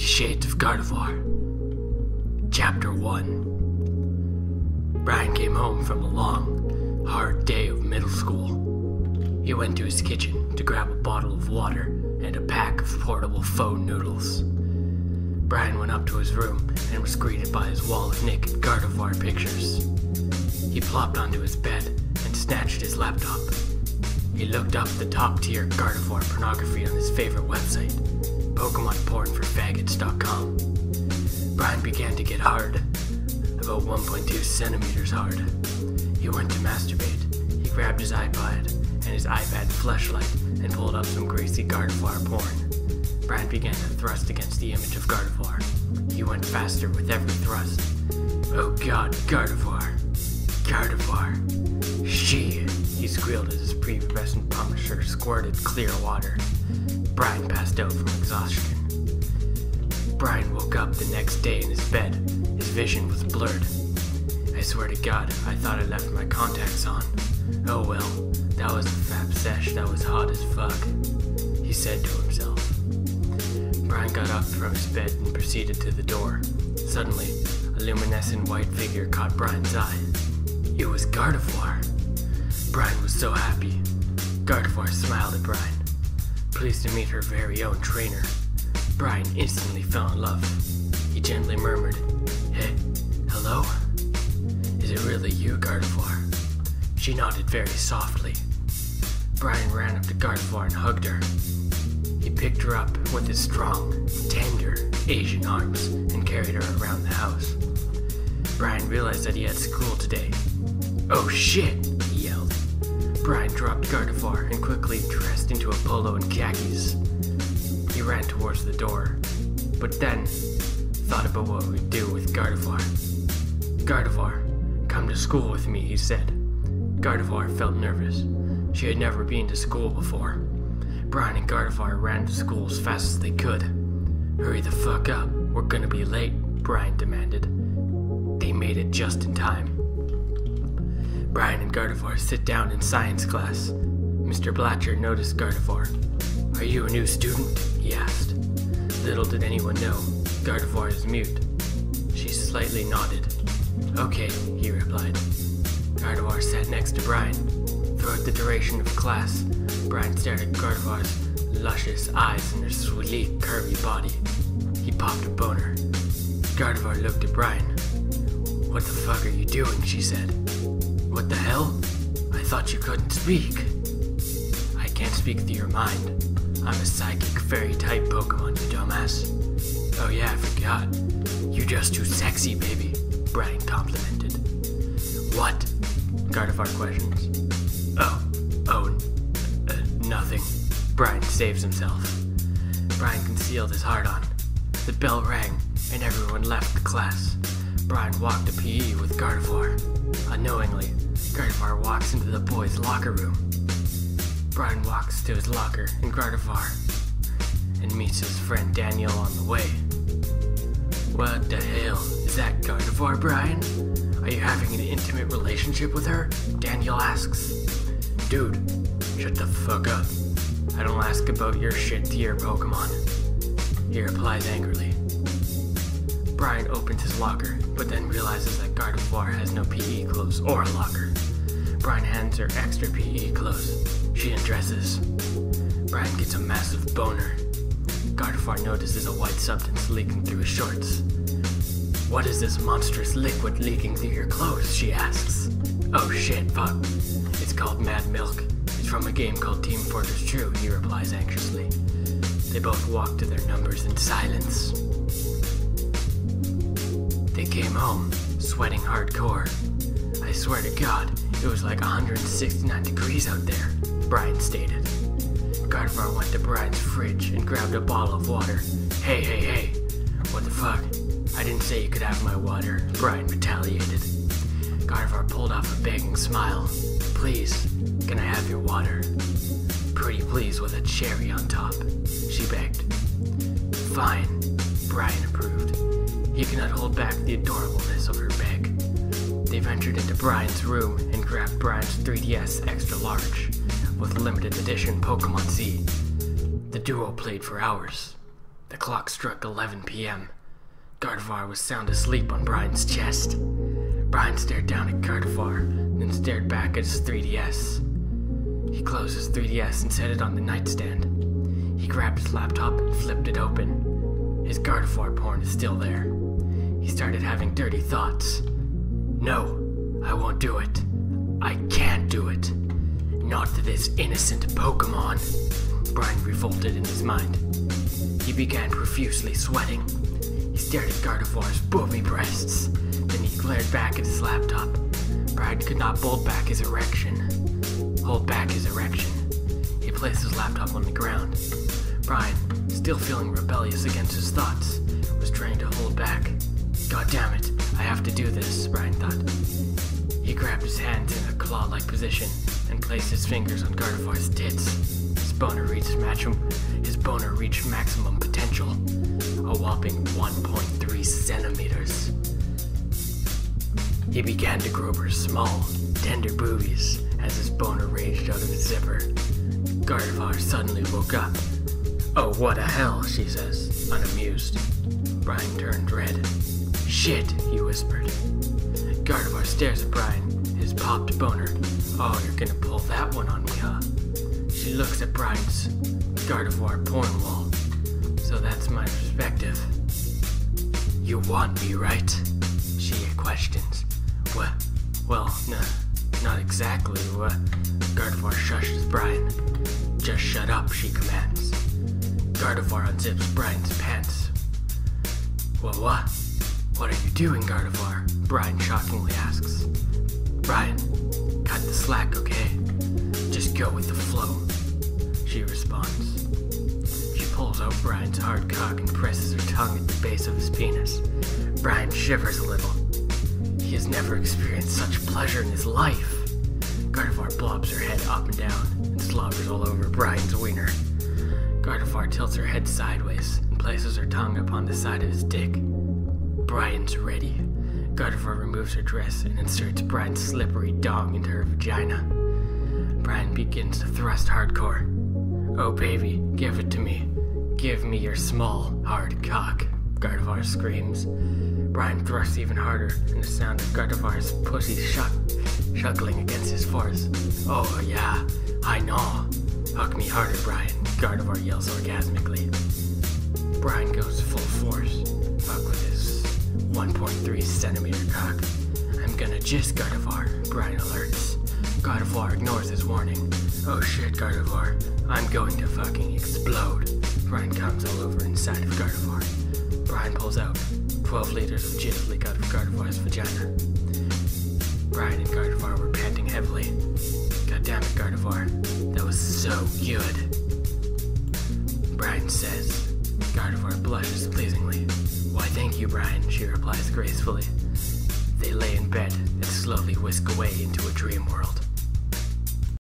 50 Shades of Gardevoir. Chapter 1. Brian came home from a long, hard day of middle school. He went to his kitchen to grab a bottle of water and a pack of portable pho noodles. Brian went up to his room and was greeted by his wall of naked Gardevoir pictures. He plopped onto his bed and snatched his laptop. He looked up the top-tier Gardevoir pornography on his favorite website, PokemonPornForFaggots.com. Brian began to get hard, about 1.2 centimeters hard. He went to masturbate. He grabbed his iPod and his iPad flashlight and pulled up some greasy Gardevoir porn. Brian began to thrust against the image of Gardevoir. He went faster with every thrust. Oh God, Gardevoir! Gardevoir! She! He squealed as his prepubescent punisher squirted clear water. Brian passed out from exhaustion. Brian woke up the next day in his bed. His vision was blurred. I swear to God, I thought I left my contacts on. Oh well, that was a fab sesh that was hot as fuck, he said to himself. Brian got up from his bed and proceeded to the door. Suddenly, a luminescent white figure caught Brian's eye. It was Gardevoir. Brian was so happy. Gardevoir smiled at Brian, pleased to meet her very own trainer. Brian instantly fell in love. He gently murmured, "Hey, hello? Is it really you, Gardevoir?" She nodded very softly. Brian ran up to Gardevoir and hugged her. He picked her up with his strong, tender Asian arms and carried her around the house. Brian realized that he had school today. "Oh shit!" he yelled. Brian dropped Gardevoir and quickly dressed into a polo and khakis. He ran towards the door, but then thought about what we'd do with Gardevoir. "Gardevoir, come to school with me," he said. Gardevoir felt nervous. She had never been to school before. Brian and Gardevoir ran to school as fast as they could. "Hurry the fuck up, we're gonna be late," Brian demanded. They made it just in time. Brian and Gardevoir sit down in science class. Mr. Blatcher noticed Gardevoir. "Are you a new student?" he asked. Little did anyone know, Gardevoir is mute. She slightly nodded. "Okay," he replied. Gardevoir sat next to Brian. Throughout the duration of class, Brian stared at Gardevoir's luscious eyes and her sleek, curvy body. He popped a boner. Gardevoir looked at Brian. "What the fuck are you doing?" she said. "What the hell? I thought you couldn't speak." "I can't speak through your mind. I'm a psychic fairy-type Pokemon, you dumbass." "Oh yeah, I forgot. You're just too sexy, baby," Brian complimented. "What?" Gardevoir questions. Nothing." Brian saves himself. Brian concealed his heart on. The bell rang, and everyone left the class. Brian walked to PE with Gardevoir. Unknowingly, Gardevoir walks into the boys' locker room. Brian walks to his locker in Gardevoir and meets his friend Daniel on the way. "What the hell? Is that Gardevoir, Brian? Are you having an intimate relationship with her?" Daniel asks. "Dude, shut the fuck up. I don't ask about your shit to your Pokemon," he replies angrily. Brian opens his locker, but then realizes that Gardevoir has no PE clothes or a locker. Brian hands her extra PE clothes. She undresses. Brian gets a massive boner. Gardevoir notices a white substance leaking through his shorts. "What is this monstrous liquid leaking through your clothes?" she asks. "Oh shit, fuck. It's called Mad Milk. It's from a game called Team Fortress 2, he replies anxiously. They both walk to their numbers in silence. They came home, sweating hardcore. "I swear to God, it was like 169 degrees out there," Brian stated. Gardevoir went to Brian's fridge and grabbed a bottle of water. Hey, what the fuck? I didn't say you could have my water," Brian retaliated. Gardevoir pulled off a begging smile. "Please, can I have your water?" "Pretty please with a cherry on top," she begged. "Fine," Brian approved. He could not hold back the adorableness of her beg. They ventured into Brian's room and grabbed Brian's 3DS Extra Large with limited edition Pokemon Z. The duo played for hours. The clock struck 11 p.m. Gardevoir was sound asleep on Brian's chest. Brian stared down at Gardevoir, then stared back at his 3DS. He closed his 3DS and set it on the nightstand. He grabbed his laptop and flipped it open. His Gardevoir porn is still there. He started having dirty thoughts. No, I won't do it. I can't do it. Not to this innocent Pokemon. Brian revolted in his mind. He began profusely sweating. He stared at Gardevoir's booby breasts. Then he glared back at his laptop. Brian could not hold back his erection. He placed his laptop on the ground. Brian, still feeling rebellious against his thoughts, was trying to hold back. God damn it, I have to do this, Brian thought. He grabbed his hands in a claw-like position and placed his fingers on Gardevoir's tits. His boner reached maximum potential, a whopping 1.3 centimeters. He began to grope her small, tender boobies as his boner raged out of his zipper. Gardevoir suddenly woke up. Oh, what a hell, she says, unamused. Brian turned red. Shit, he whispered. Gardevoir stares at Brian, his popped boner. Oh, you're gonna pull that one on me, huh? She looks at Brian's Gardevoir porn wall. So that's my perspective. You want me, right? She questions. What? Well, no, not exactly. What? Gardevoir shushes Brian. Just shut up, she commands. Gardevoir unzips Brian's pants. Well, what? What are you doing, Gardevoir? Brian shockingly asks. Brian, cut the slack, okay? Just go with the flow, she responds. She pulls out Brian's hard cock and presses her tongue at the base of his penis. Brian shivers a little. He has never experienced such pleasure in his life. Gardevoir blobs her head up and down and slobbers all over Brian's wiener. Gardevoir tilts her head sideways and places her tongue upon the side of his dick. Brian's ready. Gardevoir removes her dress and inserts Brian's slippery dong into her vagina. Brian begins to thrust hardcore. Oh baby, give it to me. Give me your small, hard cock, Gardevoir screams. Brian thrusts even harder, and the sound of Gardevoir's pussy shuckling against his force. Oh yeah, I know. Fuck me harder, Brian, Gardevoir yells orgasmically. Brian goes full force. Fuck with his 1.3 centimeter cock. I'm gonna jizz Gardevoir, Brian alerts. Gardevoir ignores his warning. Oh shit, Gardevoir, I'm going to fucking explode. Brian comes all over inside of Gardevoir. Brian pulls out 12 liters of jizz leak out of Gardevoir's vagina. Brian and Gardevoir were panting heavily. God damn it, Gardevoir, that was so good. Brian says. Gardevoir blushes pleasingly. Why thank you, Brian, she replies gracefully. They lay in bed and slowly whisk away into a dream world.